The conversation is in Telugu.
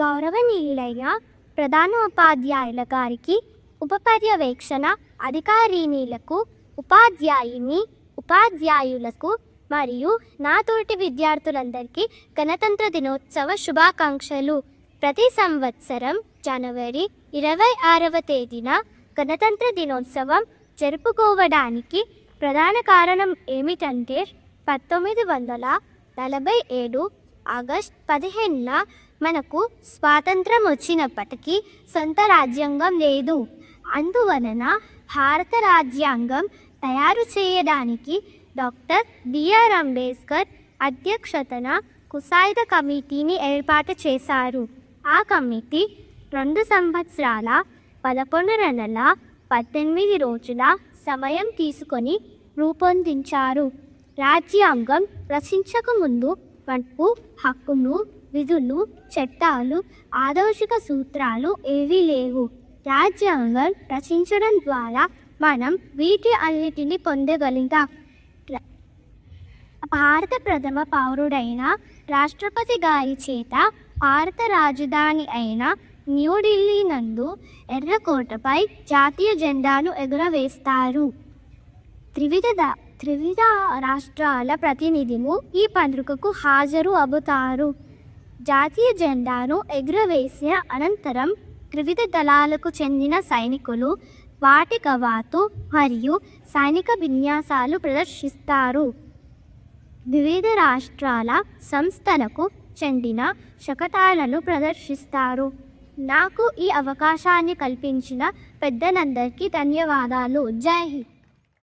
గౌరవనీయులైన ప్రధానోపాధ్యాయుల గారికి, ఉప పర్యవేక్షణ అధికారిణీలకు, ఉపాధ్యాయులకు మరియు నా తోటి విద్యార్థులందరికీ గణతంత్ర దినోత్సవ శుభాకాంక్షలు. ప్రతి సంవత్సరం జనవరి 26వ తేదీన గణతంత్ర దినోత్సవం జరుపుకోవడానికి ప్రధాన కారణం ఏమిటంటే 1947 ఆగస్టు 15న మనకు స్వాతంత్రం వచ్చినప్పటికీ సొంత రాజ్యాంగం లేదు. అందువలన భారత రాజ్యాంగం తయారు చేయడానికి డాక్టర్ బిఆర్ అంబేద్కర్ అధ్యక్షతన కుసాయిద కమిటీని ఏర్పాటు చేశారు. ఆ కమిటీ 2 సంవత్సరాల 11 నెలల 18 రోజుల సమయం తీసుకొని రూపొందించారు. రాజ్యాంగం రచించకముందు మనకు హక్కులు, విధులు, చట్టాలు, ఆదర్శిక సూత్రాలు ఏవీ లేవు. రాజ్యాంగం రచించడం ద్వారా మనం వీటి అన్నిటిని పొందగలిగాం. భారత ప్రథమ పౌరుడైన రాష్ట్రపతి గారి చేత భారత రాజధాని అయిన న్యూఢిల్లీ నందు ఎర్రకోటపై జాతీయ జెండాను ఎగురవేస్తారు. త్రివిధ రాష్ట్రాల ప్రతినిధులు ఈ పండుగకు హాజరు అవుతారు. జాతీయ జెండాను ఎగురవేసిన అనంతరం త్రివిధ దళాలకు చెందిన సైనికులు వాటి కవాతు మరియు సైనిక విన్యాసాలు ప్రదర్శిస్తారు. వివిధ రాష్ట్రాల సంస్థలకు చెందిన శకటాలను ప్రదర్శిస్తారు. నాకు ఈ అవకాశాన్ని కల్పించిన పెద్దలందరికీ ధన్యవాదాలు. జై హింద్.